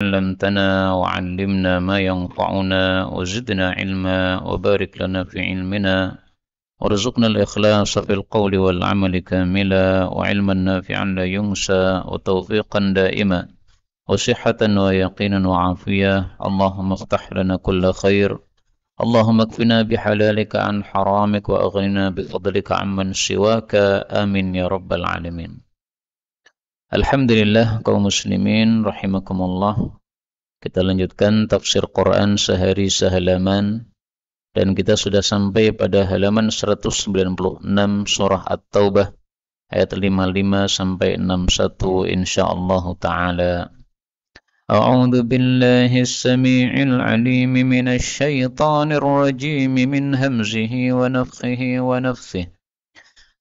علمتنا وعلمنا ما ينفعنا وزدنا علما وبارك لنا في علمنا وارزقنا الإخلاص في القول والعمل كاملا وعلما نافعا لا ينسى وتوفيقا دائما وصحة ويقينا وعافية. اللهم افتح لنا كل خير، اللهم اكفنا بحلالك عن حرامك وأغننا بفضلك عمن سواك. آمين يا رب العالمين. Alhamdulillah kaum muslimin rahimakumullah. Kita lanjutkan tafsir Quran sehari sehalaman dan kita sudah sampai pada halaman 196 surah At-Taubah ayat 55 sampai 61 insyaallah taala. A'udzu billahi as-sami'il 'alim minasy syaithanir rajim min hamzihi wa nafthihi wa nafthihi.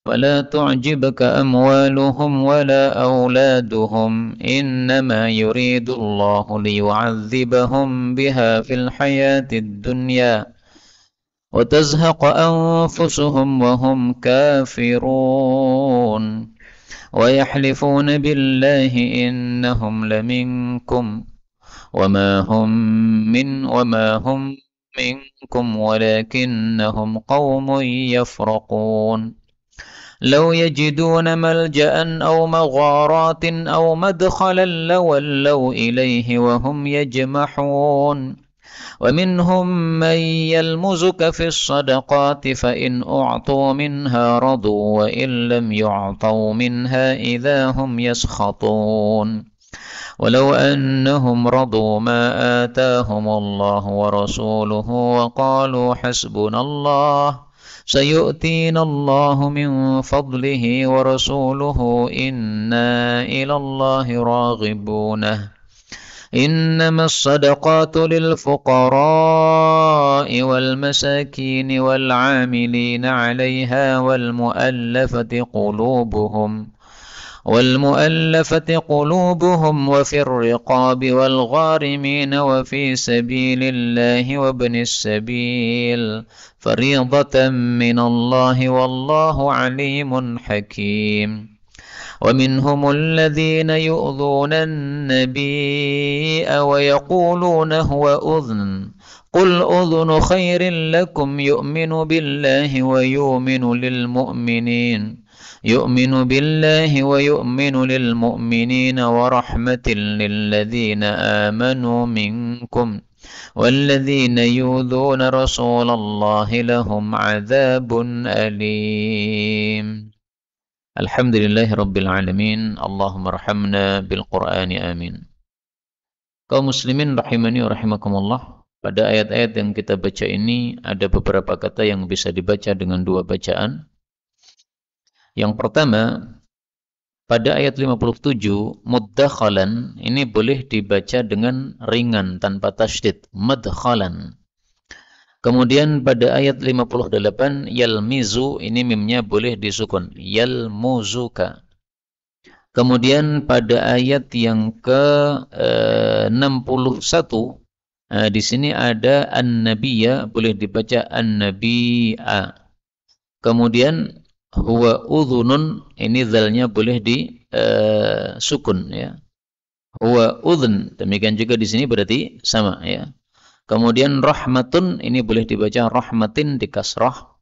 ولا تعجبك أموالهم ولا أولادهم إنما يريد الله ليعذبهم بها في الحياة الدنيا وتزهق أنفسهم وهم كافرون ويحلفون بالله إنهم لمنكم وما هم منكم ولكنهم قوم يفرقون لو يجدون ملجأ أو مغارات أو مدخلا لولوا إليه وهم يجمحون ومنهم من يلمزك في الصدقات فإن أعطوا منها رضوا وإن لم يعطوا منها إذا هم يسخطون ولو أنهم رضوا ما آتاهم الله ورسوله وقالوا حسبنا الله سيؤتينا الله من فضله ورسوله إنا إلى الله راغبون إنما الصدقات للفقراء والمساكين والعاملين عليها والمؤلفة قلوبهم وفي الرقاب والغارمين وفي سبيل الله وابن السبيل فريضة من الله والله عليم حكيم ومنهم الذين يؤذون النبي ويقولون هو أذن قل أذن خير لكم يؤمن بالله ويؤمن للمؤمنين ورحمة للذين آمنوا منكم والذين يؤذون رسول الله لهم عذاب أليم. Alhamdulillah Rabbil Alamin. Allahumma rahamna bil Qur'ani amin. Kaum muslimin rahimani wa rahimakumullah. Pada ayat-ayat yang kita baca ini ada beberapa kata yang bisa dibaca dengan dua bacaan. Yang pertama, pada ayat 57, muddakhalan ini boleh dibaca dengan ringan tanpa tasydid, madkhalan. Kemudian pada ayat 58, yalmizu ini mimnya boleh disukun, yalmuzuka. Kemudian pada ayat yang ke-61, di sini ada an-nabiyya, boleh dibaca an-nabiyya. Kemudian huwa udhunun, ini zalnya boleh disukun ya. Huwa udhun, demikian juga di sini berarti sama ya. Kemudian rahmatun ini boleh dibaca rahmatin di kasrah,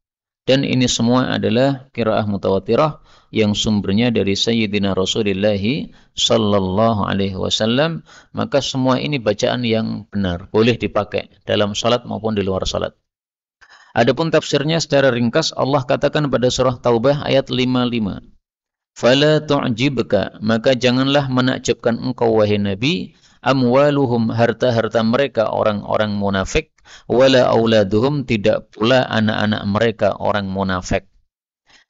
dan ini semua adalah qiraah mutawatirah yang sumbernya dari Sayyidina Rasulullah sallallahu alaihi wasallam. Maka semua ini bacaan yang benar, boleh dipakai dalam salat maupun di luar salat. Adapun tafsirnya secara ringkas, Allah katakan pada surah Taubah ayat 55, fala tu'jibka, maka janganlah menakjubkan engkau wahai Nabi, amwaluhum, harta-harta mereka orang-orang munafik, wala auladuhum, tidak pula anak-anak mereka orang munafik.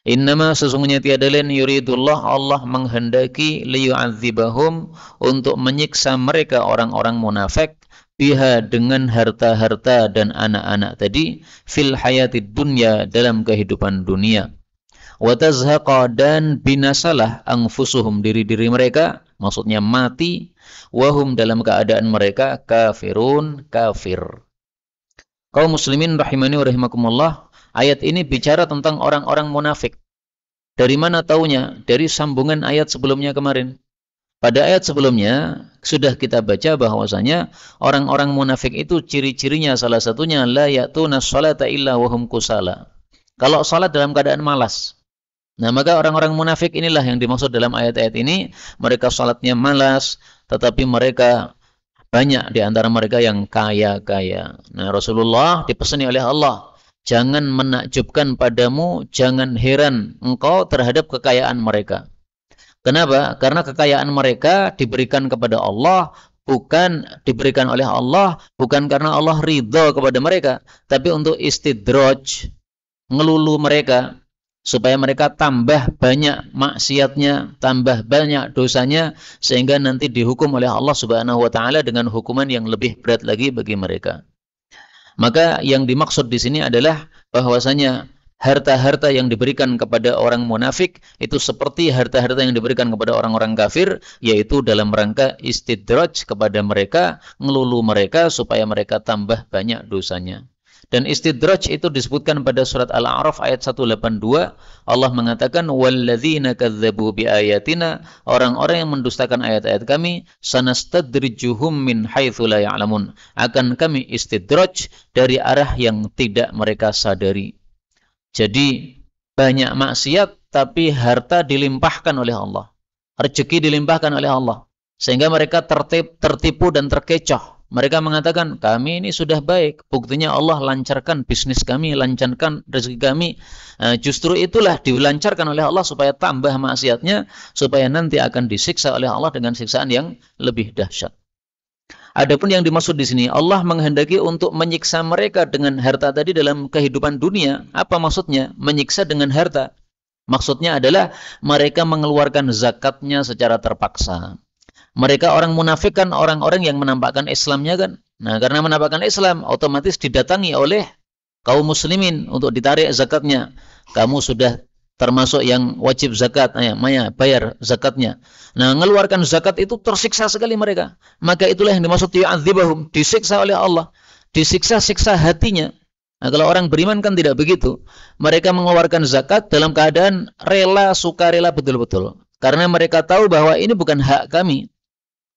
Innama, sesungguhnya tiada lain, yuridullah, Allah menghendaki, liyu'adzibahum, untuk menyiksa mereka orang-orang munafik, biha, dengan harta-harta dan anak-anak tadi, fil hayatid dunya, dalam kehidupan dunia. Wa tazhaqa, dan binasalah, anfusuhum, diri-diri mereka, maksudnya mati, wahum, dalam keadaan mereka kafirun, kafir. Kaum muslimin rahimani wa rahimakumullah, ayat ini bicara tentang orang-orang munafik. Dari mana taunya? Dari sambungan ayat sebelumnya kemarin. Pada ayat sebelumnya sudah kita baca bahwasanya orang-orang munafik itu ciri-cirinya salah satunya la ya'tuna sholata illa wahum kusala. Kalau salat dalam keadaan malas. Nah, maka orang-orang munafik inilah yang dimaksud dalam ayat-ayat ini. Mereka salatnya malas, tetapi mereka banyak di antara mereka yang kaya-kaya. Nah, Rasulullah dipesani oleh Allah, jangan menakjubkan padamu, jangan heran engkau terhadap kekayaan mereka. Kenapa? Karena kekayaan mereka diberikan kepada Allah, bukan diberikan oleh Allah, bukan karena Allah ridho kepada mereka, tapi untuk istidraj, ngelulu mereka, supaya mereka tambah banyak maksiatnya, tambah banyak dosanya, sehingga nanti dihukum oleh Allah Subhanahu wa Ta'ala dengan hukuman yang lebih berat lagi bagi mereka. Maka yang dimaksud di sini adalah bahwasanya harta-harta yang diberikan kepada orang munafik itu seperti harta-harta yang diberikan kepada orang-orang kafir, yaitu dalam rangka istidraj kepada mereka, ngelulu mereka supaya mereka tambah banyak dosanya. Dan istidraj itu disebutkan pada surat Al-A'raf ayat 182. Allah mengatakan walladzina kadzdzabu biayatina, orang-orang yang mendustakan ayat-ayat kami, sanastadrijuhum min haitsu la ya'lamun, akan kami istidraj dari arah yang tidak mereka sadari. Jadi banyak maksiat tapi harta dilimpahkan oleh Allah. Rezeki dilimpahkan oleh Allah. Sehingga mereka tertipu dan terkecoh. Mereka mengatakan, kami ini sudah baik. Buktinya Allah lancarkan bisnis kami, lancarkan rezeki kami. Justru itulah dilancarkan oleh Allah supaya tambah maksiatnya, supaya nanti akan disiksa oleh Allah dengan siksaan yang lebih dahsyat. Adapun yang dimaksud di sini, Allah menghendaki untuk menyiksa mereka dengan harta tadi dalam kehidupan dunia. Apa maksudnya? Menyiksa dengan harta. Maksudnya adalah mereka mengeluarkan zakatnya secara terpaksa. Mereka orang munafik kan orang-orang yang menampakkan Islamnya kan. Nah, karena menampakkan Islam, otomatis didatangi oleh kaum muslimin untuk ditarik zakatnya. Kamu sudah termasuk yang wajib zakat, bayar zakatnya. Nah, mengeluarkan zakat itu tersiksa sekali mereka. Maka itulah yang dimaksud yu'adzibahum, disiksa oleh Allah. Disiksa-siksa hatinya. Nah, kalau orang beriman kan tidak begitu. Mereka mengeluarkan zakat dalam keadaan rela, sukarela betul-betul. Karena mereka tahu bahwa ini bukan hak kami.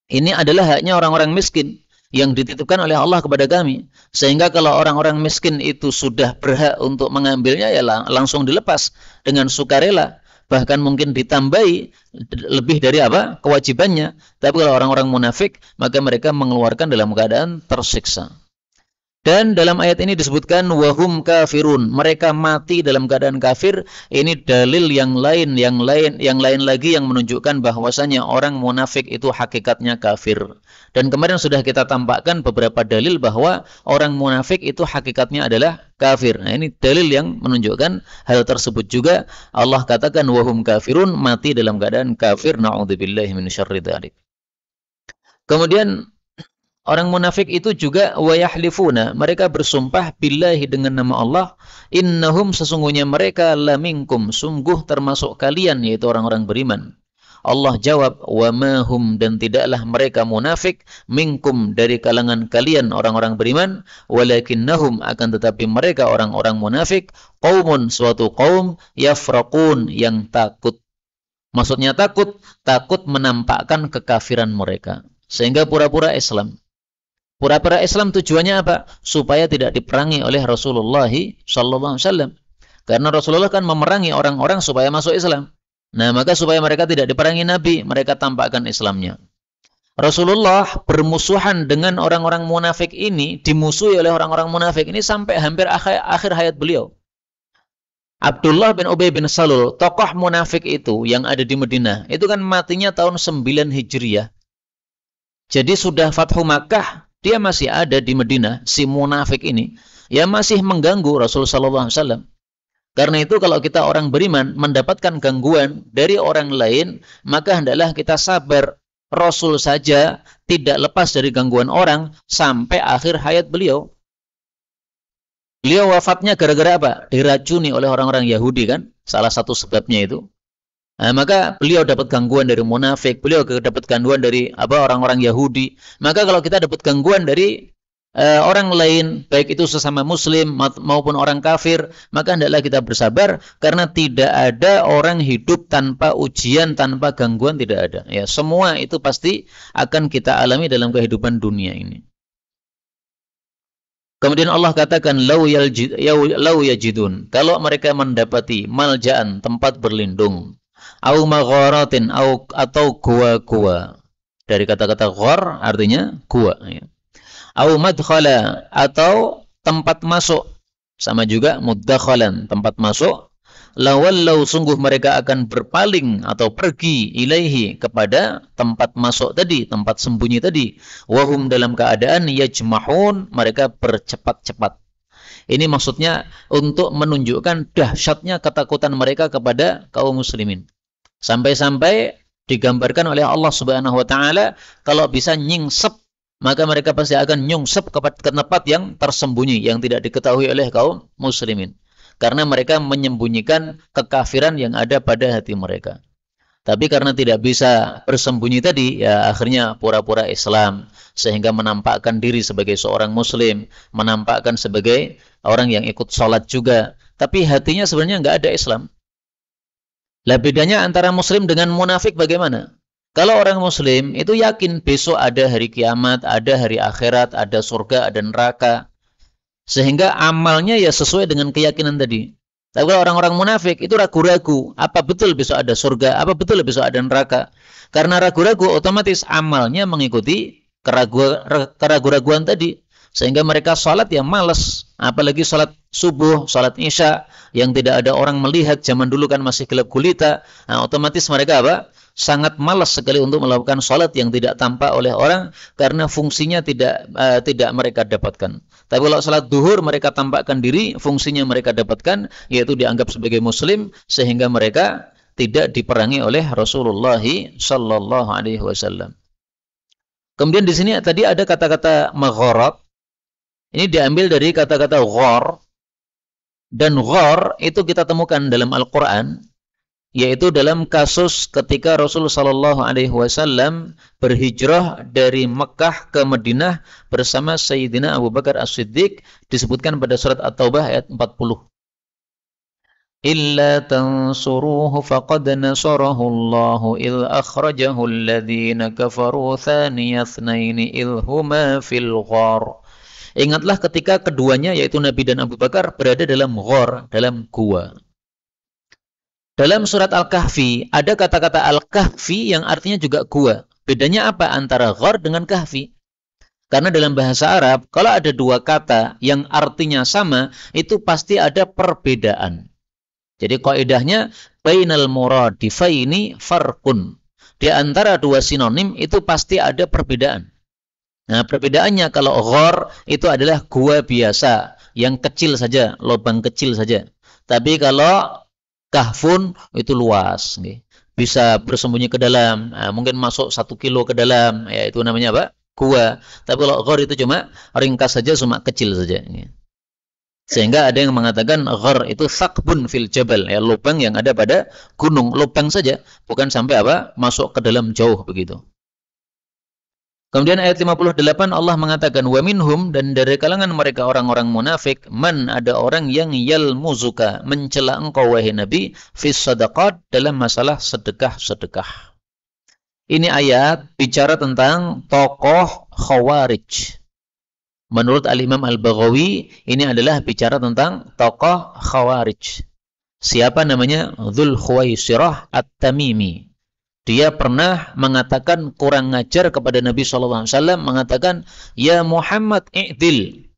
Ini adalah haknya orang-orang miskin yang dititipkan oleh Allah kepada kami. Sehingga kalau orang-orang miskin itu sudah berhak untuk mengambilnya, ya langsung dilepas dengan sukarela. Bahkan mungkin ditambahi lebih dari apa kewajibannya. Tapi kalau orang-orang munafik, maka mereka mengeluarkan dalam keadaan tersiksa. Dan dalam ayat ini disebutkan wahum kafirun, mereka mati dalam keadaan kafir. Ini dalil yang lain lagi yang menunjukkan bahwasanya orang munafik itu hakikatnya kafir. Dan kemarin sudah kita tampakkan beberapa dalil bahwa orang munafik itu hakikatnya adalah kafir. Nah, ini dalil yang menunjukkan hal tersebut juga. Allah katakan wahum kafirun, mati dalam keadaan kafir. Na'udzubillahi min syarri dzalik. Kemudian orang munafik itu juga wayahlifuna, mereka bersumpah billahi dengan nama Allah, innahum sesungguhnya mereka laminkum, sungguh termasuk kalian, yaitu orang-orang beriman. Allah jawab, wa mahum, dan tidaklah mereka munafik, minkum, dari kalangan kalian orang-orang beriman, walakinnahum, akan tetapi mereka orang-orang munafik, qaumun, suatu kaum, yafraqun, yang takut. Maksudnya takut menampakkan kekafiran mereka, sehingga pura-pura Islam. Pura-pura Islam tujuannya apa? Supaya tidak diperangi oleh Rasulullah SAW. Karena Rasulullah kan memerangi orang-orang supaya masuk Islam. Nah, maka supaya mereka tidak diperangi Nabi, mereka tampakkan Islamnya. Rasulullah bermusuhan dengan orang-orang munafik ini, dimusuhi oleh orang-orang munafik ini sampai hampir akhir hayat beliau. Abdullah bin Ubay bin Salul, tokoh munafik itu yang ada di Madinah, itu kan matinya tahun 9 Hijriah. Jadi sudah Fathu Makkah, dia masih ada di Madinah, si munafik ini, ya masih mengganggu Rasul sallallahu alaihi wasallam. Karena itu kalau kita orang beriman mendapatkan gangguan dari orang lain, maka hendaklah kita sabar. Rasul saja tidak lepas dari gangguan orang sampai akhir hayat beliau. Beliau wafatnya gara-gara apa? Diracuni oleh orang-orang Yahudi kan? Salah satu sebabnya itu. Nah, maka beliau dapat gangguan dari munafik, beliau dapat gangguan dari orang-orang Yahudi. Maka kalau kita dapat gangguan dari orang lain, baik itu sesama muslim maupun orang kafir, maka hendaklah kita bersabar karena tidak ada orang hidup tanpa ujian, tanpa gangguan, tidak ada. Ya, semua itu pasti akan kita alami dalam kehidupan dunia ini. Kemudian Allah katakan lau yajidun, kalau mereka mendapati maljaan, tempat berlindung, au magharatin, atau gua-gua. Dari kata-kata ghar artinya gua, ya. Au madkhala, atau tempat masuk, sama juga muddakhalan, tempat masuk. Lawallau, sungguh mereka akan berpaling atau pergi ilaihi, kepada tempat masuk tadi, tempat sembunyi tadi. Wahum, dalam keadaan yajmahun, mereka bercepat-cepat. Ini maksudnya untuk menunjukkan dahsyatnya ketakutan mereka kepada kaum muslimin. Sampai-sampai digambarkan oleh Allah Subhanahu wa taala, kalau bisa nyingsep, maka mereka pasti akan nyungsep ke tempat yang tersembunyi, yang tidak diketahui oleh kaum muslimin. Karena mereka menyembunyikan kekafiran yang ada pada hati mereka. Tapi karena tidak bisa bersembunyi tadi, ya akhirnya pura-pura Islam, sehingga menampakkan diri sebagai seorang muslim, menampakkan sebagai orang yang ikut sholat juga. Tapi hatinya sebenarnya nggak ada Islam. Lah bedanya antara muslim dengan munafik bagaimana? Kalau orang muslim itu yakin besok ada hari kiamat, ada hari akhirat, ada surga, ada neraka. Sehingga amalnya ya sesuai dengan keyakinan tadi. Tapi kalau orang-orang munafik itu ragu-ragu, apa betul besok ada surga, apa betul besok ada neraka. Karena ragu-ragu, otomatis amalnya mengikuti keraguan-raguan tadi. Sehingga mereka sholat ya malas. Apalagi sholat subuh, sholat isya, yang tidak ada orang melihat. Zaman dulu kan masih gelap gulita. Nah, otomatis mereka apa? Sangat malas sekali untuk melakukan sholat yang tidak tampak oleh orang, karena fungsinya tidak mereka dapatkan. Tapi kalau sholat duhur mereka tampakkan diri, fungsinya mereka dapatkan, yaitu dianggap sebagai muslim, sehingga mereka tidak diperangi oleh Rasulullah sallallahu alaihi wasallam. Kemudian di sini tadi ada kata-kata magharat. Ini diambil dari kata-kata ghar, dan ghar itu kita temukan dalam Al-Quran, yaitu dalam kasus ketika Rasul sallallahu alaihi wasallam berhijrah dari Mekah ke Madinah bersama Sayyidina Abu Bakar As-Siddiq, disebutkan pada surat At-Taubah ayat 40. Illa tansuruhu faqad nasarahu Allahu idh akhrajahu alladhina kafaru thaniya itsnaini idh huma fil ghar. Ingatlah ketika keduanya, yaitu Nabi dan Abu Bakar, berada dalam ghar, dalam gua. Dalam surat Al-Kahfi ada kata-kata Al-Kahfi yang artinya juga gua. Bedanya apa antara ghar dengan kahfi? Karena dalam bahasa Arab, kalau ada dua kata yang artinya sama, itu pasti ada perbedaan. Jadi kaidahnya bainal muradifaini farqun. Di antara dua sinonim itu pasti ada perbedaan. Nah, perbedaannya kalau ghar itu adalah gua biasa, yang kecil saja, lubang kecil saja. Tapi kalau kahfun itu luas, bisa bersembunyi ke dalam, mungkin masuk 1 kilo ke dalam, ya itu namanya apa? Gua. Tapi kalau ghar itu cuma ringkas saja, cuma kecil saja. Sehingga ada yang mengatakan ghar itu thaqbun fil jabal, ya lubang yang ada pada gunung, lubang saja, bukan sampai apa? Masuk ke dalam jauh begitu. Kemudian ayat 58 Allah mengatakan wa minhum, dan dari kalangan mereka orang-orang munafik, man, ada orang yang yalmuzuka, mencela engkau wahai Nabi, fis sadaqat, dalam masalah sedekah-sedekah. Ini ayat bicara tentang tokoh Khawarij. Menurut Al-Imam Al-Baghawi, ini adalah bicara tentang tokoh Khawarij. Siapa namanya? Dzul Khuwaisirah At-Tamimi. Dia pernah mengatakan kurang ngajar kepada Nabi SAW, mengatakan, ya Muhammad i'dil.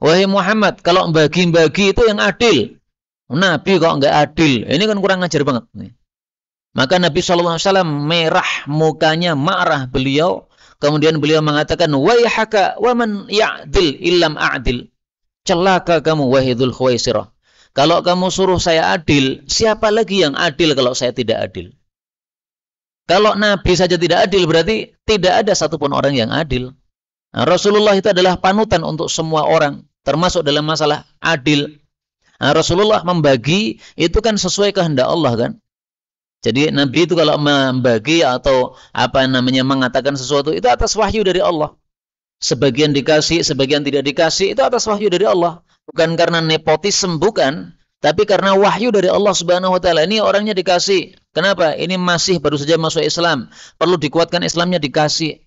Wahai Muhammad, kalau bagi-bagi itu yang adil. Nabi kok enggak adil. Ini kan kurang ngajar banget. Maka Nabi SAW merah mukanya, marah beliau. Kemudian beliau mengatakan, waihaka wa man ya'dil illam a'dil. Celaka kamu wahai Dzul Khuwaisirah. Kalau kamu suruh saya adil, siapa lagi yang adil kalau saya tidak adil? Kalau Nabi saja tidak adil, berarti tidak ada satupun orang yang adil. Nah, Rasulullah itu adalah panutan untuk semua orang, termasuk dalam masalah adil. Nah, Rasulullah membagi itu kan sesuai kehendak Allah kan. Jadi Nabi itu kalau membagi atau mengatakan sesuatu itu atas wahyu dari Allah. sebagian dikasih, sebagian tidak dikasih, itu atas wahyu dari Allah. Bukan karena nepotisme, bukan. Tapi karena wahyu dari Allah Subhanahu wa taala. Ini orangnya dikasih. Kenapa? Ini masih baru saja masuk Islam. Perlu dikuatkan Islamnya, dikasih.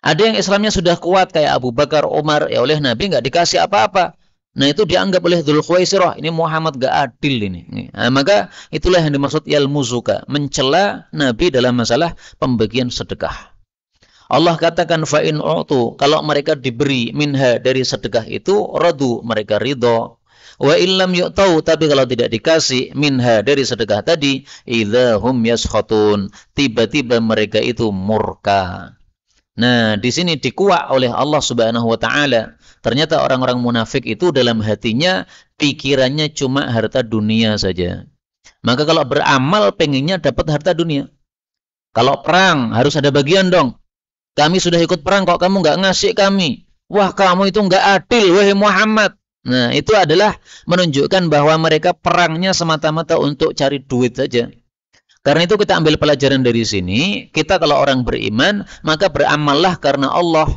Ada yang Islamnya sudah kuat kayak Abu Bakar, Umar, ya oleh Nabi nggak dikasih apa-apa. Nah itu dianggap oleh Dzul Khuwaisirah, ini Muhammad gak adil ini. Nah, maka itulah yang dimaksud yalmuzuka, mencela Nabi dalam masalah pembagian sedekah. Allah katakan fa in u'tu, kalau mereka diberi minha dari sedekah itu, radu, mereka ridho. Wa illam yu'tau, tapi kalau tidak dikasih minha dari sedekah tadi, idzahum yaskhatun, tiba-tiba mereka itu murka. Nah, di sini dikuak oleh Allah Subhanahu wa taala. Ternyata orang-orang munafik itu dalam hatinya pikirannya cuma harta dunia saja. Maka kalau beramal pengennya dapat harta dunia. Kalau perang harus ada bagian dong. Kami sudah ikut perang kok kamu nggak ngasih kami. Wah, kamu itu nggak adil, wahai Muhammad. Nah, itu adalah menunjukkan bahwa mereka perangnya semata-mata untuk cari duit saja. Karena itu kita ambil pelajaran dari sini, kita kalau orang beriman, maka beramallah karena Allah.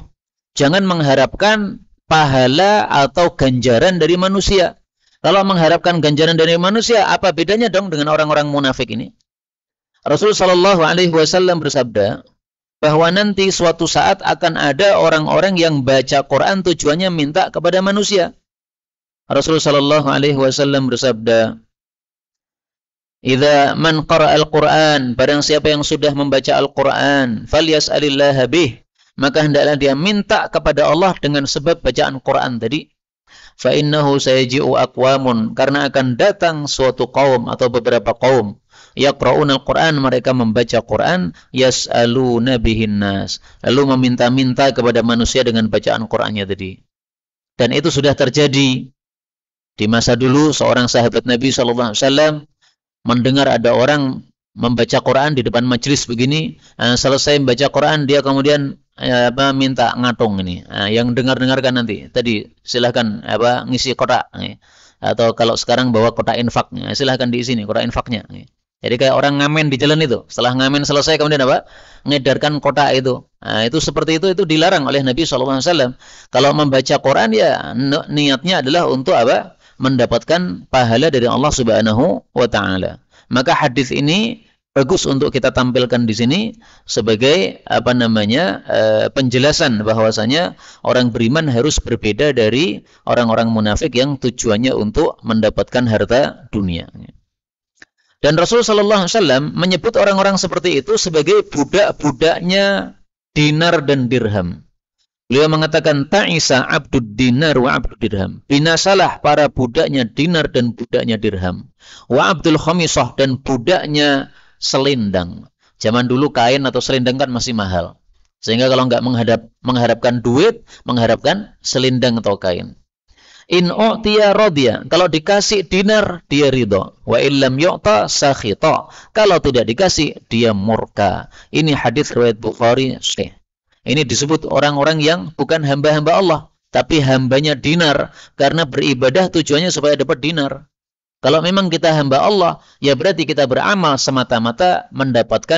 Jangan mengharapkan pahala atau ganjaran dari manusia. Kalau mengharapkan ganjaran dari manusia, apa bedanya dong dengan orang-orang munafik ini? Rasulullah Shallallahu Alaihi Wasallam bersabda bahwa nanti suatu saat akan ada orang-orang yang baca Quran tujuannya minta kepada manusia. Rasulullah Shallallahu Alaihi Wasallam bersabda, "Idza man qara'a al-Qur'an, barang siapa yang sudah membaca Al-Qur'an, falyas'alillaha bih, maka hendaklah dia minta kepada Allah dengan sebab bacaan Quran tadi. Fa innahu sayaji'u aqwamun, karena akan datang suatu kaum atau beberapa kaum, yaqra'una al-Qur'an, mereka membaca Quran, yas'aluna bihin nas, lalu meminta-minta kepada manusia dengan bacaan Qur'annya tadi. Dan itu sudah terjadi di masa dulu. Seorang sahabat Nabi sallallahu alaihi wasallam mendengar ada orang membaca Quran di depan majelis begini, selesai membaca Quran dia kemudian minta ngatung ini. Yang dengar-dengarkan nanti tadi silahkan ngisi kotak, atau kalau sekarang bawa kotak infak, silahkan di sini kotak infaknya. Jadi kayak orang ngamen di jalan itu, setelah ngamen selesai kemudian ngedarkan kotak itu. Itu seperti itu dilarang oleh Nabi SAW. Kalau membaca Quran ya niatnya adalah untuk mendapatkan pahala dari Allah Subhanahu wa taala. Maka hadis ini bagus untuk kita tampilkan di sini sebagai penjelasan bahwasanya orang beriman harus berbeda dari orang-orang munafik yang tujuannya untuk mendapatkan harta dunia. Dan Rasulullah sallallahu alaihi wasallam menyebut orang-orang seperti itu sebagai budak-budaknya dinar dan dirham. Beliau mengatakan ta'isa abdud dinar wa abdud dirham. Binasalah para budaknya dinar dan budaknya dirham. Wa abdul khamisah, dan budaknya selendang. Zaman dulu kain atau selendang kan masih mahal. Sehingga kalau enggak mengharapkan duit, mengharapkan selendang atau kain. In u'tiya radiya, kalau dikasih dinar dia ridha, wa illam yu'ta sakhita, kalau tidak dikasih dia murka. Ini hadis riwayat Bukhari sahih. Ini disebut orang-orang yang bukan hamba-hamba Allah, tapi hambanya dinar, karena beribadah tujuannya supaya dapat dinar. Kalau memang kita hamba Allah, ya berarti kita beramal semata-mata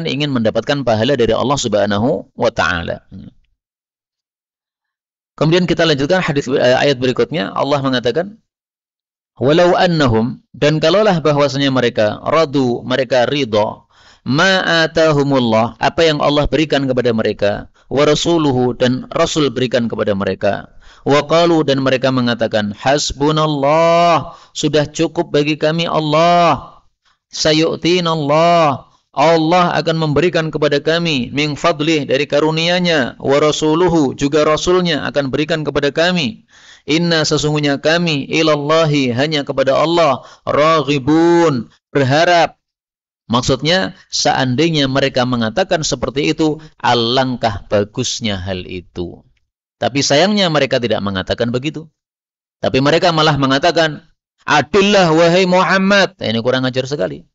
ingin mendapatkan pahala dari Allah Subhanahu wa taala. Kemudian kita lanjutkan ayat berikutnya. Allah mengatakan, walau annahum, dan kalaulah bahwasanya mereka radu, mereka ridha, ma atahumullah, apa yang Allah berikan kepada mereka, wa rasuluhu, dan Rasul berikan kepada mereka, wa qalu, dan mereka mengatakan, hasbunallah, sudah cukup bagi kami Allah, sayu'tinallah, Allah akan memberikan kepada kami min fadlih, dari karunia-Nya, wa rasuluhu, juga Rasulnya akan berikan kepada kami, inna, sesungguhnya kami, ilallahi, hanya kepada Allah, raghibun, berharap. Maksudnya seandainya mereka mengatakan seperti itu, alangkah bagusnya hal itu. Tapi sayangnya mereka tidak mengatakan begitu. Tapi mereka malah mengatakan, adillah wahai Muhammad. Ini kurang ajar sekali.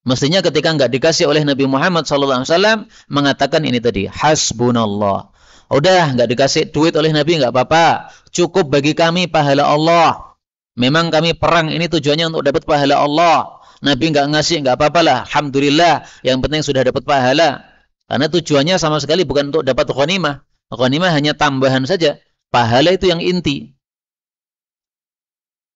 Mestinya ketika enggak dikasih oleh Nabi Muhammad SAW, mengatakan ini tadi, hasbunallah. Udah enggak dikasih duit oleh Nabi enggak apa-apa, cukup bagi kami pahala Allah. Memang kami perang ini tujuannya untuk dapat pahala Allah. Nabi enggak ngasih enggak apa-apa lah, alhamdulillah, yang penting sudah dapat pahala. Karena tujuannya sama sekali bukan untuk dapat ghanimah, Ghanimah hanya tambahan saja. Pahala itu yang inti.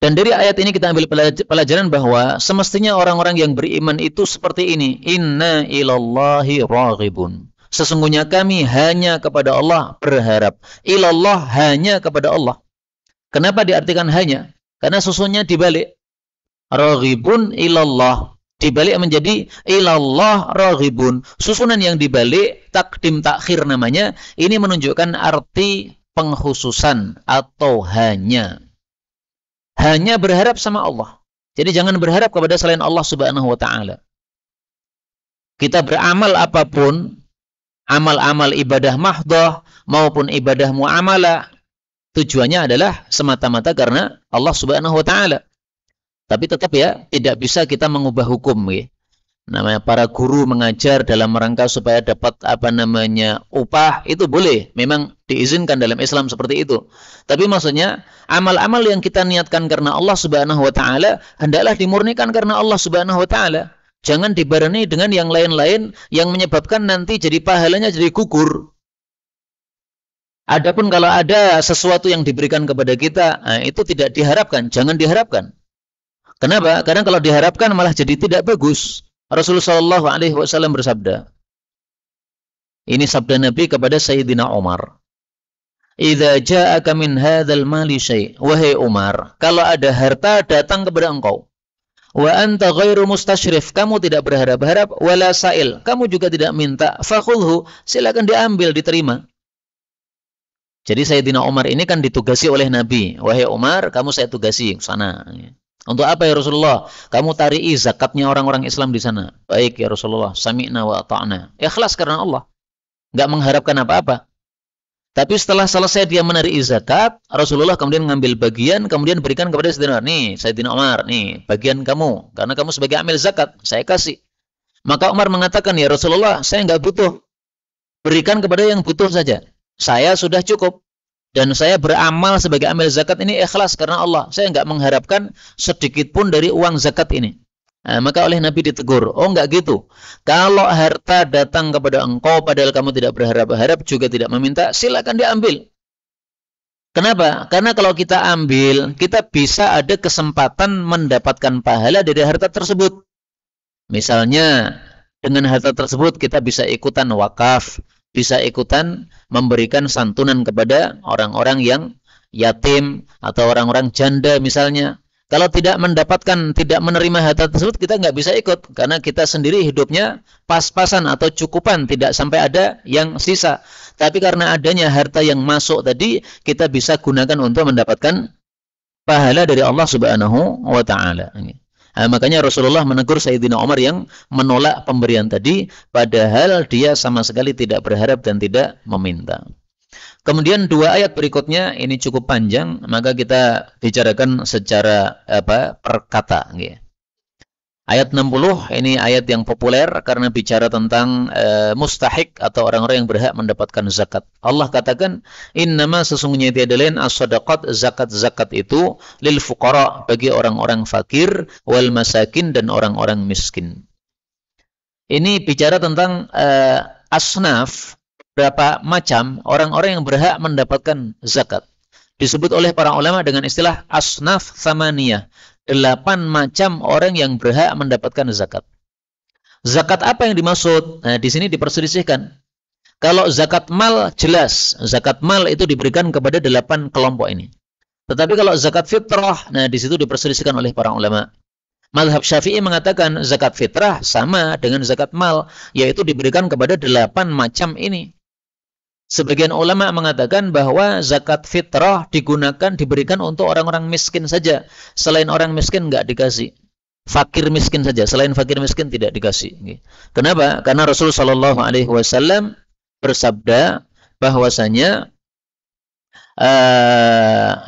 Dan dari ayat ini kita ambil pelajaran bahwa semestinya orang-orang yang beriman itu seperti ini. Inna ilallahi raghibun. Sesungguhnya kami hanya kepada Allah berharap. Ilallah hanya kepada Allah. Kenapa diartikan hanya? Karena susunnya dibalik. Raghibun ilallah. Dibalik menjadi ilallah raghibun. Susunan yang dibalik, takdim takhir namanya. Ini menunjukkan arti pengkhususan atau hanya. Hanya berharap sama Allah. Jadi jangan berharap kepada selain Allah Subhanahu wa taala. Kita beramal apapun, amal-amal ibadah mahdhah maupun ibadah muamalah, tujuannya adalah semata-mata karena Allah Subhanahu wa taala. Tapi tetap ya, tidak bisa kita mengubah hukum ya. Namanya para guru mengajar dalam rangka supaya dapat upah, itu boleh, memang diizinkan dalam Islam seperti itu. Tapi maksudnya amal-amal yang kita niatkan karena Allah Subhanahu wa taala hendaklah dimurnikan karena Allah Subhanahu wa taala. Jangan dibarengi dengan yang lain-lain yang menyebabkan nanti jadi pahalanya jadi gugur. Adapun kalau ada sesuatu yang diberikan kepada kita, itu tidak diharapkan, jangan diharapkan. Kenapa? Karena kalau diharapkan malah jadi tidak bagus. Rasulullah Shallallahu Alaihi Wasallam bersabda, ini sabda Nabi kepada Sayyidina Umar, "Idza ja'aka min hadzal mali syai'," wahai Umar, kalau ada harta datang kepada engkau, wa anta ghairu mustasyrif, kamu tidak berharap-harap, wala sa'il, kamu juga tidak minta, fakhudhu, silakan diambil, diterima. Jadi Sayyidina Umar ini kan ditugasi oleh Nabi, wahai Umar, kamu saya tugasi ke sana. Untuk apa ya Rasulullah? Kamu tarii zakatnya orang-orang Islam di sana. Baik ya Rasulullah, sami'na wa ata'na. Ikhlas karena Allah. Enggak mengharapkan apa-apa. Tapi setelah selesai dia menarik zakat, Rasulullah kemudian mengambil bagian, kemudian berikan kepada Sayyidina Umar. Nih, Sayyidina Umar, nih, bagian kamu. Karena kamu sebagai amil zakat, saya kasih. Maka Umar mengatakan, ya Rasulullah, saya enggak butuh. Berikan kepada yang butuh saja. Saya sudah cukup. Dan saya beramal sebagai amil zakat ini ikhlas karena Allah. Saya enggak mengharapkan sedikit pun dari uang zakat ini. Maka oleh Nabi ditegur, oh enggak gitu. Kalau harta datang kepada engkau padahal kamu tidak berharap-harap juga tidak meminta, silakan diambil. Kenapa? Karena kalau kita ambil, kita bisa ada kesempatan mendapatkan pahala dari harta tersebut. Misalnya, dengan harta tersebut kita bisa ikutan wakaf, bisa ikutan memberikan santunan kepada orang-orang yang yatim atau orang-orang janda misalnya. Kalau tidak mendapatkan, tidak menerima harta tersebut, kita nggak bisa ikut. Karena kita sendiri hidupnya pas-pasan atau cukupan, tidak sampai ada yang sisa. Tapi karena adanya harta yang masuk tadi, kita bisa gunakan untuk mendapatkan pahala dari Allah Subhanahu wa ta'ala. Makanya Rasulullah menegur Sayyidina Umar yang menolak pemberian tadi, padahal dia sama sekali tidak berharap dan tidak meminta. Kemudian dua ayat berikutnya ini cukup panjang, maka kita bicarakan secara per kata. Ayat 60 ini ayat yang populer karena bicara tentang mustahik atau orang-orang yang berhak mendapatkan zakat. Allah katakan, innama sesungguhnya tiada lain as-sadaqat, zakat-zakat itu lil fuqara, bagi orang-orang fakir, wal masakin, dan orang-orang miskin. Ini bicara tentang asnaf, berapa macam orang-orang yang berhak mendapatkan zakat. Disebut oleh para ulama dengan istilah asnaf thamaniyah. 8 macam orang yang berhak mendapatkan zakat. Zakat apa yang dimaksud? Nah, di sini diperselisihkan. Kalau zakat mal jelas, zakat mal itu diberikan kepada 8 kelompok ini. Tetapi kalau zakat fitrah, nah di situ diperselisihkan oleh para ulama. Mazhab Syafi'i mengatakan zakat fitrah sama dengan zakat mal, yaitu diberikan kepada 8 macam ini. Sebagian ulama mengatakan bahwa zakat fitrah diberikan untuk orang-orang miskin saja. Selain orang miskin enggak dikasih. Fakir miskin saja, selain fakir miskin tidak dikasih. Kenapa? Karena Rasul sallallahu alaihi wasallam bersabda bahwasanya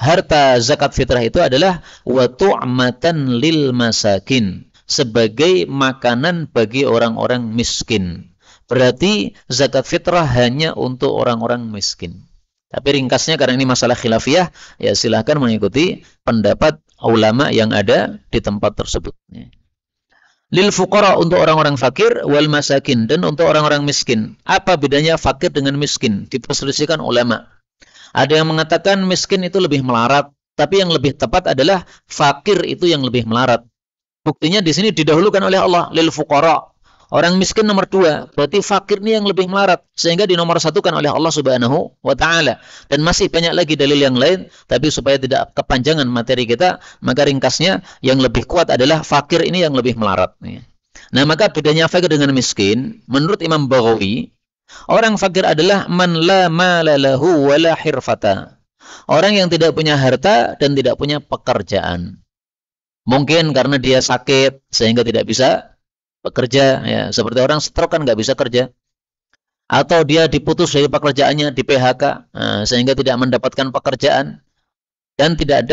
harta zakat fitrah itu adalah wa tu'matan lil masakin, sebagai makanan bagi orang-orang miskin. Berarti zakat fitrah hanya untuk orang-orang miskin. Tapi ringkasnya karena ini masalah khilafiyah, ya silahkan mengikuti pendapat ulama yang ada di tempat tersebut. Lil fuqara untuk orang-orang fakir, wal masakin dan untuk orang-orang miskin. Apa bedanya fakir dengan miskin? Diperselisihkan ulama. Ada yang mengatakan miskin itu lebih melarat, tapi yang lebih tepat adalah fakir itu yang lebih melarat. Buktinya di sini didahulukan oleh Allah lil fuqara. Orang miskin nomor 2, berarti fakir ini yang lebih melarat, sehingga dinomorsatukan oleh Allah Subhanahu wa taala. Dan masih banyak lagi dalil yang lain, tapi supaya tidak kepanjangan materi kita, maka ringkasnya yang lebih kuat adalah fakir ini yang lebih melarat. Nah, maka bedanya fakir dengan miskin, menurut Imam Baghawi, orang fakir adalah man la mala lahu wa la hirfata. Orang yang tidak punya harta dan tidak punya pekerjaan. Mungkin karena dia sakit sehingga tidak bisa bekerja, ya, seperti orang stroke kan nggak bisa kerja, atau dia diputus dari pekerjaannya, di PHK, sehingga tidak mendapatkan pekerjaan dan tidak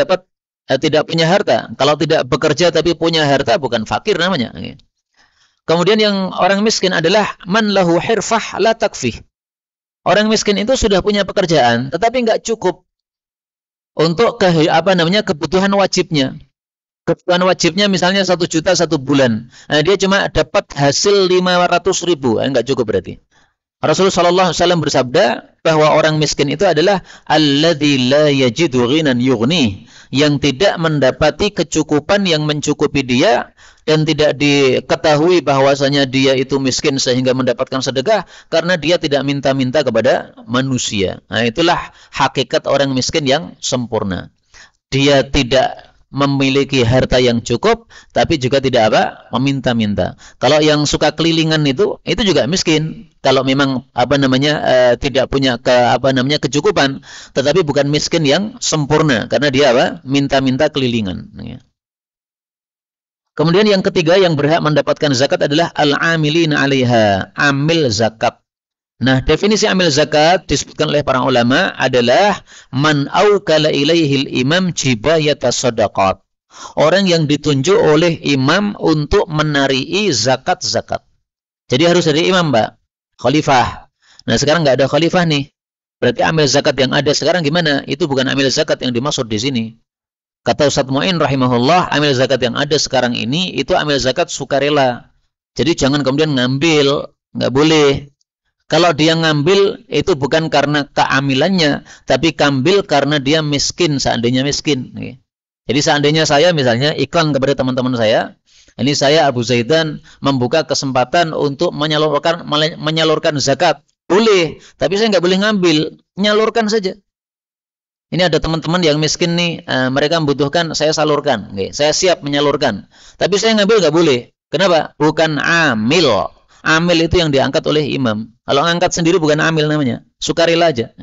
punya harta. Kalau tidak bekerja tapi punya harta, bukan fakir namanya. Kemudian yang orang miskin adalah man lahu hirfah la takfih. Orang miskin itu sudah punya pekerjaan, tetapi nggak cukup untuk kebutuhan wajibnya. Kebutuhan wajibnya misalnya 1 juta 1 bulan. Nah, dia cuma dapat hasil 500.000. Enggak cukup berarti. Rasulullah SAW bersabda bahwa orang miskin itu adalah alladzi la yajidu ghinan yughni, yang tidak mendapati kecukupan yang mencukupi dia dan tidak diketahui bahwasanya dia itu miskin sehingga mendapatkan sedekah karena dia tidak minta-minta kepada manusia. Nah, itulah hakikat orang miskin yang sempurna. Dia tidak memiliki harta yang cukup, tapi juga tidak meminta-minta. Kalau yang suka kelilingan itu juga miskin. Kalau memang tidak punya kecukupan, tetapi bukan miskin yang sempurna karena dia minta-minta kelilingan. Kemudian yang ketiga yang berhak mendapatkan zakat adalah al-amilina 'alaiha, amil zakat. Nah, definisi amil zakat disebutkan oleh para ulama adalah man aukala ilaihil imam jibayata shadaqat. Orang yang ditunjuk oleh imam untuk menarii zakat-zakat. Jadi harus dari imam, Mbak. Khalifah. Nah, sekarang nggak ada khalifah nih. Berarti amil zakat yang ada sekarang gimana? Itu bukan amil zakat yang dimaksud di sini. Kata Ustaz Mu'in rahimahullah, amil zakat yang ada sekarang ini itu amil zakat sukarela. Jadi jangan kemudian ngambil, nggak boleh. Kalau dia ngambil itu bukan karena keamilannya, tapi ngambil karena dia miskin, seandainya miskin. Jadi seandainya saya misalnya iklan kepada teman-teman saya, ini saya Abu Zaidan membuka kesempatan untuk menyalurkan zakat. Boleh, tapi saya nggak boleh ngambil, nyalurkan saja. Ini ada teman-teman yang miskin nih, mereka membutuhkan, saya salurkan. Saya siap menyalurkan. Tapi saya ngambil nggak boleh. Kenapa? Bukan amil. Amil itu yang diangkat oleh imam. Kalau angkat sendiri bukan amil namanya, sukarela aja.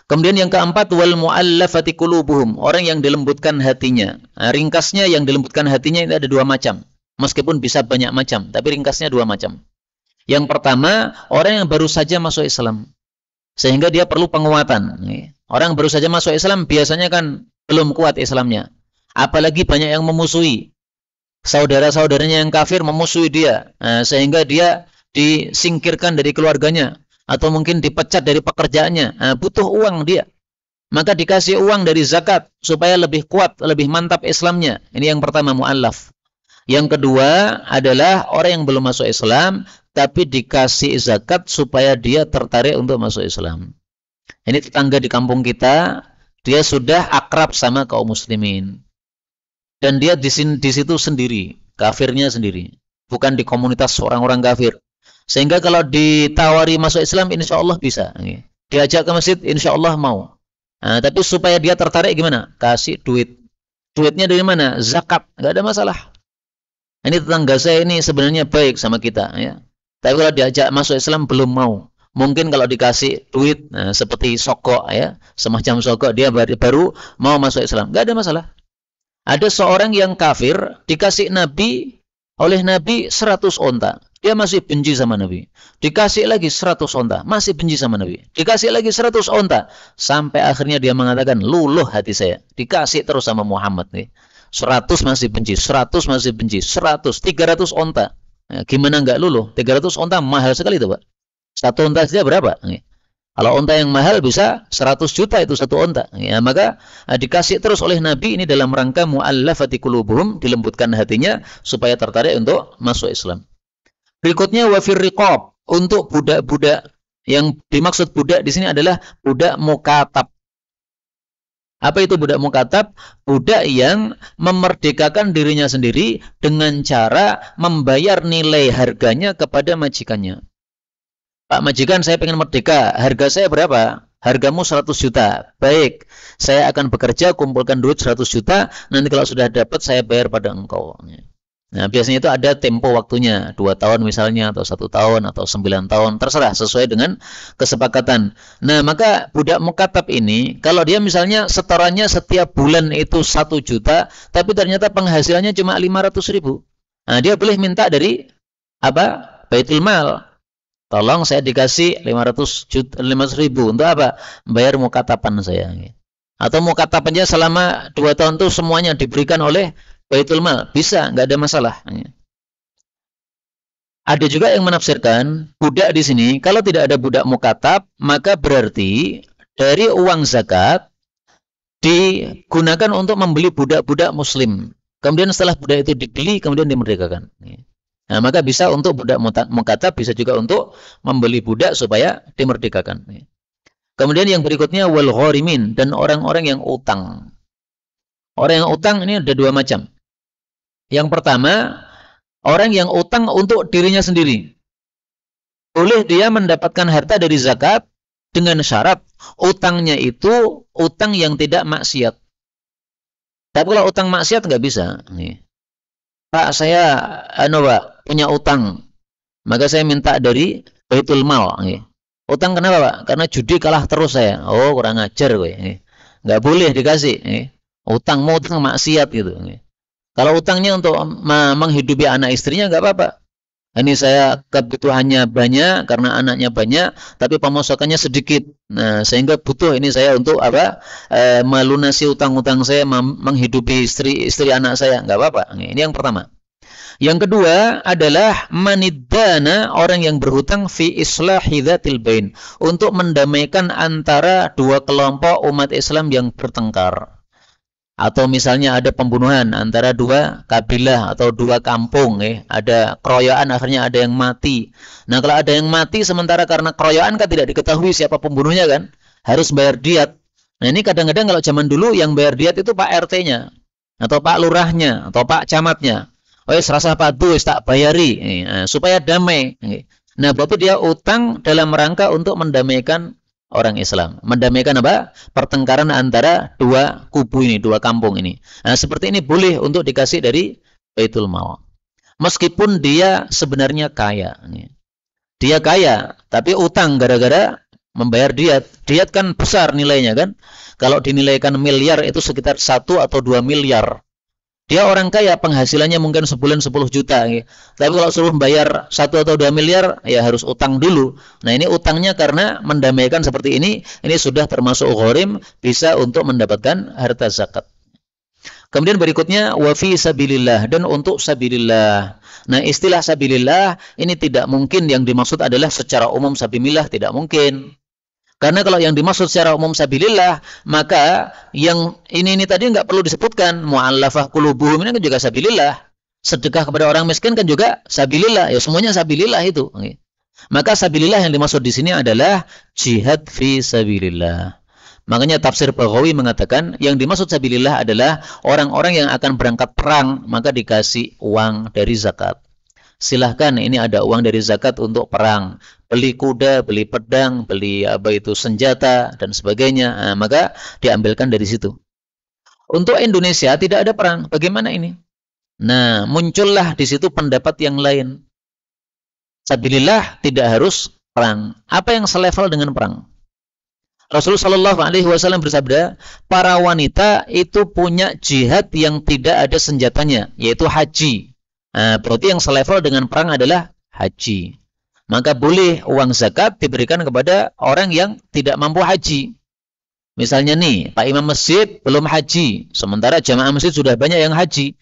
Kemudian yang keempat, wal mu'allafati qulubuhum, orang yang dilembutkan hatinya. Nah, ringkasnya yang dilembutkan hatinya itu ada 2 macam. Meskipun bisa banyak macam, tapi ringkasnya 2 macam. Yang pertama, orang yang baru saja masuk Islam, sehingga dia perlu penguatan. Orang baru saja masuk Islam biasanya kan belum kuat Islamnya. Apalagi banyak yang memusuhi. Saudara-saudaranya yang kafir memusuhi dia, sehingga dia disingkirkan dari keluarganya atau mungkin dipecat dari pekerjaannya. Butuh uang dia, maka dikasih uang dari zakat supaya lebih kuat, lebih mantap Islamnya. Ini yang pertama, mu'allaf. Yang kedua adalah orang yang belum masuk Islam tapi dikasih zakat supaya dia tertarik untuk masuk Islam. Ini tetangga di kampung kita, dia sudah akrab sama kaum muslimin. Dan dia di situ sendiri, kafirnya sendiri, bukan di komunitas orang-orang kafir. Sehingga kalau ditawari masuk Islam, insya Allah bisa. Diajak ke masjid, insya Allah mau. Nah, tapi supaya dia tertarik gimana? Kasih duit. Duitnya dari mana? Zakat, nggak ada masalah. Ini tetangga saya ini sebenarnya baik sama kita, ya. Tapi kalau diajak masuk Islam belum mau. Mungkin kalau dikasih duit, seperti sogok, ya, semacam sogok, dia baru mau masuk Islam. Nggak ada masalah. Ada seorang yang kafir dikasih oleh Nabi 100 onta. Dia masih benci sama Nabi. Dikasih lagi 100 onta, masih benci sama Nabi. Dikasih lagi 100 onta, sampai akhirnya dia mengatakan, luluh hati saya. Dikasih terus sama Muhammad nih. 100 masih benci, 100 masih benci, 100, 300 onta. Gimana nggak luluh? 300 onta mahal sekali itu, Pak. 1 onta saja berapa? Kalau unta yang mahal bisa 100 juta itu satu unta. Ya, maka dikasih terus oleh Nabi ini dalam rangka mu'allafati qulubuhum, dilembutkan hatinya supaya tertarik untuk masuk Islam. Berikutnya wafir riqab, untuk budak-budak. Yang dimaksud budak di sini adalah budak mukatab. Apa itu budak mukatab? Budak yang memerdekakan dirinya sendiri dengan cara membayar nilai harganya kepada majikannya. Pak majikan, saya pengen merdeka, harga saya berapa? Hargamu 100 juta. Baik, saya akan bekerja, kumpulkan duit 100 juta, nanti kalau sudah dapat saya bayar pada engkau. Nah, biasanya itu ada tempo waktunya, 2 tahun misalnya, atau 1 tahun, atau 9 tahun, terserah, sesuai dengan kesepakatan. Nah, maka budak mukatab ini, kalau dia misalnya setorannya setiap bulan itu 1 juta, tapi ternyata penghasilannya cuma 500 ribu. Nah, dia boleh minta dari, Baitul Mal. Tolong saya dikasih 500 ribu. Untuk apa? Bayar mukatapan saya. Atau mukatapannya selama 2 tahun itu semuanya diberikan oleh Baitul Mal. Bisa, nggak ada masalah. Ada juga yang menafsirkan budak di sini, kalau tidak ada budak mukatab, maka berarti dari uang zakat digunakan untuk membeli budak-budak muslim. Kemudian setelah budak itu dibeli, kemudian dimerdekakan. Nah, maka bisa untuk budak mukatab, bisa juga untuk membeli budak supaya dimerdekakan. Kemudian yang berikutnya wal gharimin, dan orang-orang yang utang. Orang yang utang ini ada 2 macam. Yang pertama, orang yang utang untuk dirinya sendiri. Boleh dia mendapatkan harta dari zakat dengan syarat utangnya itu utang yang tidak maksiat. Tapi kalau utang maksiat nggak bisa. Pak, saya punya utang, maka saya minta dari Baitul Mal. Utang kenapa, Pak? Karena judi kalah terus saya. Oh, kurang ajar gue. Nggak boleh dikasih. Utang maksiat gitu. Kalau utangnya untuk menghidupi anak istrinya nggak apa-apa. Ini saya kebutuhannya banyak karena anaknya banyak, tapi pemasukannya sedikit. Nah, sehingga butuh ini saya untuk melunasi utang-utang saya, menghidupi istri anak saya, nggak apa-apa. Ini yang pertama. Yang kedua adalah maniddana, orang yang berhutang fi islahi dzatil bain, untuk mendamaikan antara 2 kelompok umat Islam yang bertengkar. Atau misalnya ada pembunuhan antara 2 kabilah atau 2 kampung, ada keroyokan, akhirnya ada yang mati. Nah, kalau ada yang mati sementara karena keroyokan kan tidak diketahui siapa pembunuhnya kan, harus bayar diat. Nah, ini kadang-kadang kalau zaman dulu yang bayar diat itu Pak RT-nya, atau Pak Lurahnya, atau Pak Camatnya. Serasa patuh, tak bayari, supaya damai. Nah, berarti dia utang dalam rangka untuk mendamaikan orang Islam. Mendamaikan apa? Pertengkaran antara 2 kubu ini, 2 kampung ini. Nah, seperti ini boleh untuk dikasih dari Baitul Mal. Meskipun dia sebenarnya kaya. Dia kaya, tapi utang gara-gara membayar diat. Diat kan besar nilainya kan. Kalau dinilaikan miliar itu sekitar 1 atau 2 miliar. Dia orang kaya, penghasilannya mungkin sebulan 10 juta. Tapi kalau suruh bayar 1 atau 2 miliar, ya harus utang dulu. Nah, ini utangnya karena mendamaikan seperti ini sudah termasuk gharim, bisa untuk mendapatkan harta zakat. Kemudian berikutnya, wa fi sabilillah, dan untuk sabilillah. Nah, istilah sabilillah ini tidak mungkin yang dimaksud adalah secara umum sabilillah, tidak mungkin. Karena kalau yang dimaksud secara umum sabilillah, maka yang ini tadi nggak perlu disebutkan. Mu'allafah qulubuhum ini kan juga sabilillah. Sedekah kepada orang miskin kan juga sabilillah. Ya, semuanya sabilillah itu. Maka sabilillah yang dimaksud di sini adalah jihad fi sabilillah. Makanya tafsir Baghawi mengatakan yang dimaksud sabilillah adalah orang-orang yang akan berangkat perang, maka dikasih uang dari zakat. Silahkan, ini ada uang dari zakat untuk perang. Beli kuda, beli pedang, beli senjata, dan sebagainya. Nah, maka diambilkan dari situ. Untuk Indonesia tidak ada perang. Bagaimana ini? Nah, muncullah di situ pendapat yang lain. Sabilillah tidak harus perang. Apa yang selevel dengan perang? Rasulullah Shallallahu Alaihi Wasallam bersabda, para wanita itu punya jihad yang tidak ada senjatanya, yaitu haji. Nah, berarti yang selevel dengan perang adalah haji. Maka boleh uang zakat diberikan kepada orang yang tidak mampu haji. Misalnya nih, Pak Imam Masjid belum haji, sementara jamaah masjid sudah banyak yang haji.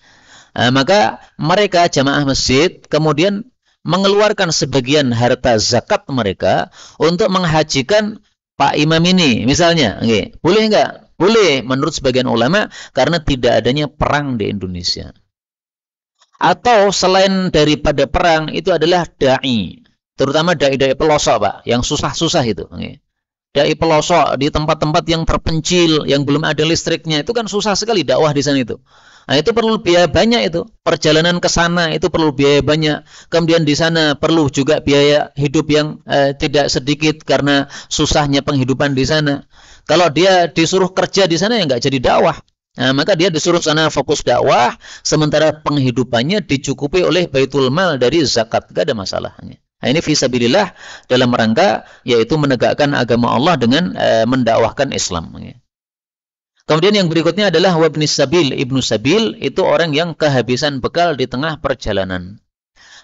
Maka mereka jamaah masjid kemudian mengeluarkan sebagian harta zakat mereka untuk menghajikan Pak Imam ini misalnya, okay. Boleh enggak? Boleh menurut sebagian ulama karena tidak adanya perang di Indonesia. Atau selain daripada perang itu adalah dai, terutama dai-dai pelosok, Pak, yang susah-susah itu. Okay. Dai pelosok di tempat-tempat yang terpencil, yang belum ada listriknya, itu kan susah sekali dakwah di sana itu. Nah, itu perlu biaya banyak itu. Perjalanan ke sana itu perlu biaya banyak. Kemudian di sana perlu juga biaya hidup yang tidak sedikit karena susahnya penghidupan di sana. Kalau dia disuruh kerja di sana ya nggak jadi dakwah. Nah, maka dia disuruh sana fokus dakwah, sementara penghidupannya dicukupi oleh baitul mal dari zakat. Nggak ada masalahnya. Nah, ini fisabilillah dalam rangka yaitu menegakkan agama Allah dengan mendakwahkan Islam. Kemudian yang berikutnya adalah wabnis sabil. Ibnu sabil itu orang yang kehabisan bekal di tengah perjalanan.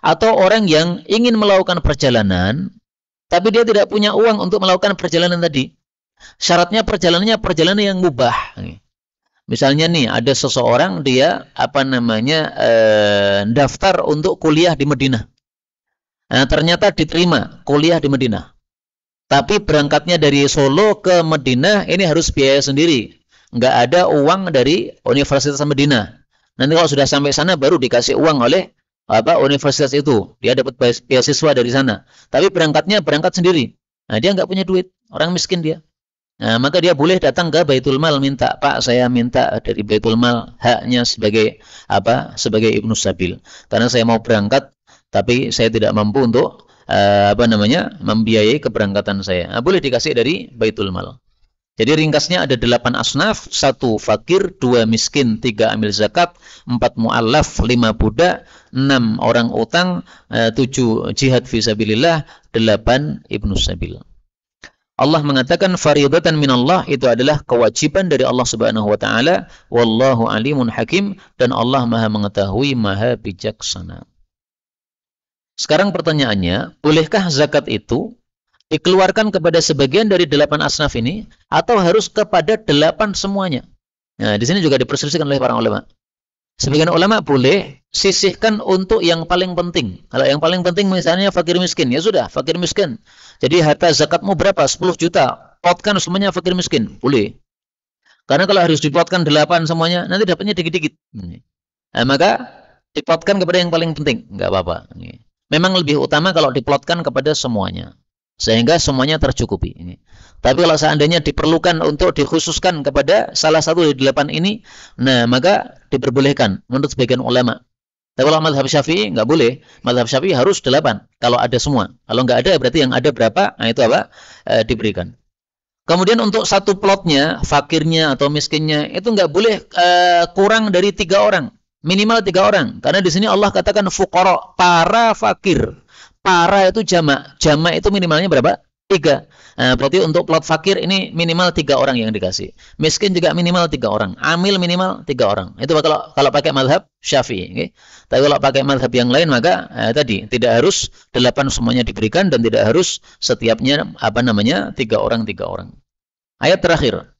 Atau orang yang ingin melakukan perjalanan, tapi dia tidak punya uang untuk melakukan perjalanan tadi. Syaratnya perjalanannya perjalanan yang mubah. Misalnya nih, ada seseorang dia daftar untuk kuliah di Madinah. Nah, ternyata diterima kuliah di Madinah. Tapi berangkatnya dari Solo ke Madinah ini harus biaya sendiri. Nggak ada uang dari Universitas Madinah. Nanti kalau sudah sampai sana baru dikasih uang oleh universitas itu. Dia dapat beasiswa dari sana. Tapi berangkat sendiri. Nah, dia nggak punya duit. Orang miskin dia. Nah, maka dia boleh datang ke Baitul Mal minta, Pak, saya minta dari Baitul Mal haknya sebagai Ibnu Sabil. Karena saya mau berangkat, tapi saya tidak mampu untuk membiayai keberangkatan saya. Nah, boleh dikasih dari Baitul Mal. Jadi ringkasnya ada 8 asnaf, 1 fakir, 2 miskin, 3 amil zakat, 4 mu'allaf, 5 budak, 6 orang utang, 7 jihad fisabilillah, 8 ibnu sabil. Allah mengatakan faridatan minallah, itu adalah kewajiban dari Allah Subhanahu wa taala, wallahu alimun hakim, dan Allah Maha mengetahui, Maha bijaksana. Sekarang pertanyaannya, bolehkah zakat itu dikeluarkan kepada sebagian dari 8 asnaf ini atau harus kepada 8 semuanya? Nah, di sini juga diperselisihkan oleh para ulama. Sebagian ulama boleh sisihkan untuk yang paling penting. Kalau yang paling penting misalnya fakir miskin, ya sudah, fakir miskin. Jadi harta zakatmu berapa? 10 juta. Plotkan semuanya fakir miskin. Boleh. Karena kalau harus diplotkan 8 semuanya, nanti dapatnya dikit-dikit. Nah, maka diplotkan kepada yang paling penting. Enggak apa-apa. Memang lebih utama kalau diplotkan kepada semuanya, sehingga semuanya tercukupi. Tapi kalau seandainya diperlukan untuk dikhususkan kepada salah satu dari 8 ini, nah maka diperbolehkan menurut sebagian ulama. Tapi kalau mazhab Syafi'i nggak boleh. Mazhab Syafi'i harus 8 kalau ada semua. Kalau nggak ada berarti yang ada berapa? Nah itu diberikan. Kemudian untuk satu plotnya, fakirnya atau miskinnya itu nggak boleh kurang dari 3 orang, minimal 3 orang. Karena di sini Allah katakan fuqara, para fakir. Para itu jamak. Jamak itu minimalnya berapa? 3. Nah, berarti untuk plot fakir ini minimal 3 orang yang dikasih. Miskin juga minimal 3 orang. Amil minimal 3 orang. Itu kalau pakai mazhab Syafi'i. Okay? Tapi kalau pakai mazhab yang lain maka tadi tidak harus 8 semuanya diberikan dan tidak harus setiapnya 3 orang 3 orang. Ayat terakhir.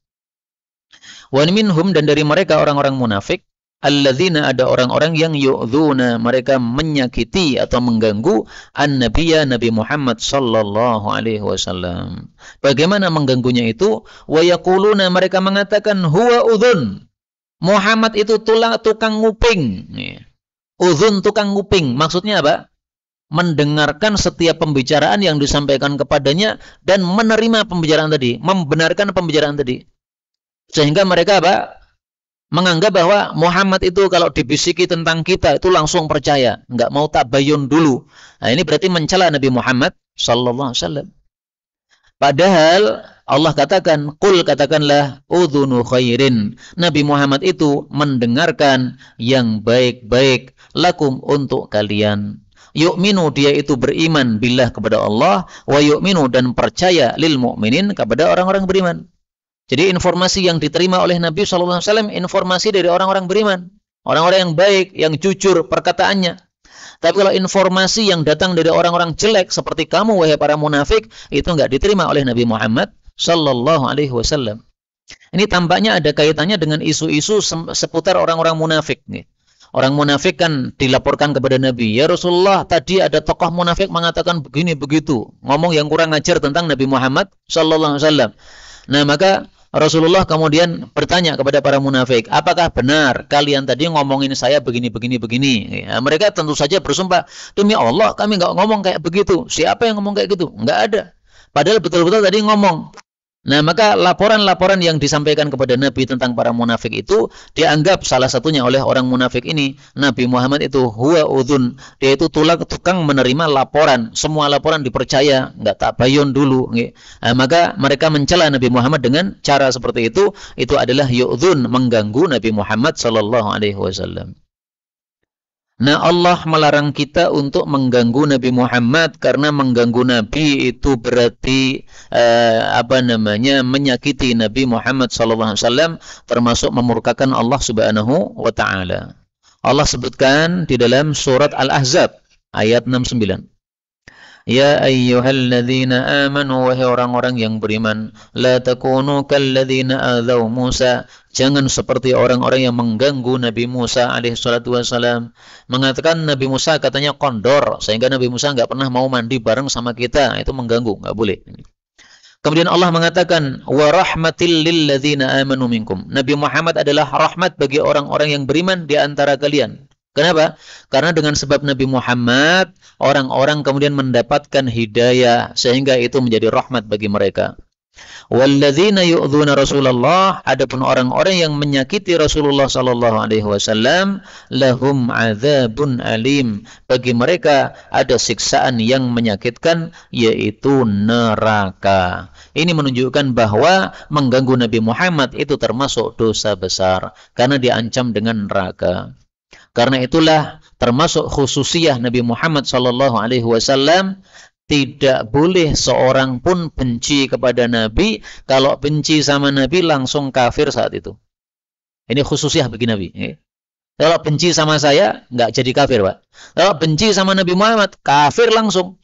Wa minhum, dan dari mereka orang-orang munafik, alladzina, ada orang-orang yang yu'dzuna, mereka menyakiti atau mengganggu an-nabiyya, Nabi Muhammad sallallahu alaihi wasallam. Bagaimana mengganggunya itu? Wa yaquluna, mereka mengatakan huwa udhun. Muhammad itu tukang nguping. Udhun, tukang nguping. Maksudnya apa? Mendengarkan setiap pembicaraan yang disampaikan kepadanya dan menerima pembicaraan tadi, membenarkan pembicaraan tadi. Sehingga mereka menganggap bahwa Muhammad itu kalau dibisiki tentang kita itu langsung percaya, enggak mau tabayun dulu. Nah, ini berarti mencela Nabi Muhammad sallallahu alaihi wasallam. Padahal Allah katakan, qul, katakanlah, udhunu khairin. Nabi Muhammad itu mendengarkan yang baik-baik, lakum, untuk kalian. Yu'minu, dia itu beriman billah, kepada Allah, wa yu'minu, dan percaya lil mu'minin, kepada orang-orang beriman. Jadi informasi yang diterima oleh Nabi SAW informasi dari orang-orang beriman, orang-orang yang baik, yang jujur perkataannya. Tapi kalau informasi yang datang dari orang-orang jelek seperti kamu wahai para munafik, itu enggak diterima oleh Nabi Muhammad SAW. Ini tampaknya ada kaitannya dengan isu-isu seputar orang-orang munafik. Orang munafik kan dilaporkan kepada Nabi, ya Rasulullah, tadi ada tokoh munafik mengatakan begini begitu, ngomong yang kurang ajar tentang Nabi Muhammad sallallahu alaihi wasallam. Nah, maka Rasulullah kemudian bertanya kepada para munafik, apakah benar kalian tadi ngomongin saya begini begini? Ya, mereka tentu saja bersumpah, demi Allah kami nggak ngomong kayak begitu. Siapa yang ngomong kayak gitu? Nggak ada. Padahal betul-betul tadi ngomong. Nah, maka laporan-laporan yang disampaikan kepada Nabi tentang para munafik itu dianggap salah satunya oleh orang munafik ini, Nabi Muhammad itu huwa udhun, dia itu tukang menerima laporan, semua laporan dipercaya, nggak tabayun dulu. Nah, maka mereka mencela Nabi Muhammad dengan cara seperti itu adalah yu'dhun, mengganggu Nabi Muhammad sallallahu alaihi wasallam. Nah, Allah melarang kita untuk mengganggu Nabi Muhammad karena mengganggu Nabi itu berarti menyakiti Nabi Muhammad SAW, termasuk memurkakan Allah Subhanahu wa taala. Allah sebutkan di dalam surat Al-Ahzab ayat 69. Ya ayyuhalladzina amanu, wahai orang-orang yang beriman, la takunu kalladzina adzaw Musa, jangan seperti orang-orang yang mengganggu Nabi Musa alaihi salatu wasalam. Mengatakan Nabi Musa katanya kondor, sehingga Nabi Musa enggak pernah mau mandi bareng sama kita, itu mengganggu, enggak boleh. Kemudian Allah mengatakan wa rahmatil lil ladzina amanu minkum. Nabi Muhammad adalah rahmat bagi orang-orang yang beriman di antara kalian. Kenapa? Karena dengan sebab Nabi Muhammad, orang-orang kemudian mendapatkan hidayah, sehingga itu menjadi rahmat bagi mereka. Walladzina yu'dzuna Rasulullah, adapun orang-orang yang menyakiti Rasulullah sallallahu alaihi wasallam, lahum adzabun alim, bagi mereka ada siksaan yang menyakitkan, yaitu neraka. Ini menunjukkan bahwa mengganggu Nabi Muhammad itu termasuk dosa besar karena diancam dengan neraka. Karena itulah termasuk khususiyah Nabi Muhammad sallallahu alaihi wasallam, tidak boleh seorang pun benci kepada Nabi. Kalau benci sama Nabi langsung kafir saat itu. Ini khususiyah bagi Nabi. Kalau benci sama saya nggak jadi kafir, Pak. Kalau benci sama Nabi Muhammad kafir langsung.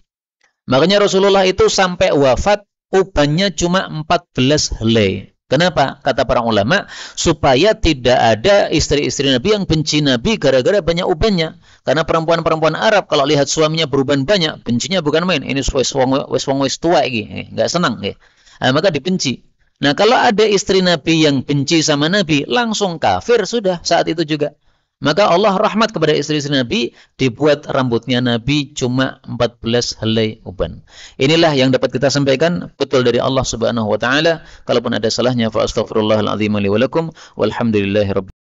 Makanya Rasulullah itu sampai wafat ubannya cuma 14 helai. Kenapa? Kata para ulama, supaya tidak ada istri-istri Nabi yang benci Nabi gara-gara banyak ubannya. Karena perempuan-perempuan Arab kalau lihat suaminya beruban banyak, bencinya bukan main. Ini wis tua iki, enggak senang, nah, maka dibenci. Nah, kalau ada istri Nabi yang benci sama Nabi, langsung kafir sudah saat itu juga. Maka Allah rahmat kepada istri-istri Nabi, dibuat rambutnya Nabi cuma 14 helai uban. Inilah yang dapat kita sampaikan, betul dari Allah Subhanahu wa taala. Kalaupun ada salahnya, fa astaghfirullahal azim li wa lakum, walhamdulillahirabbil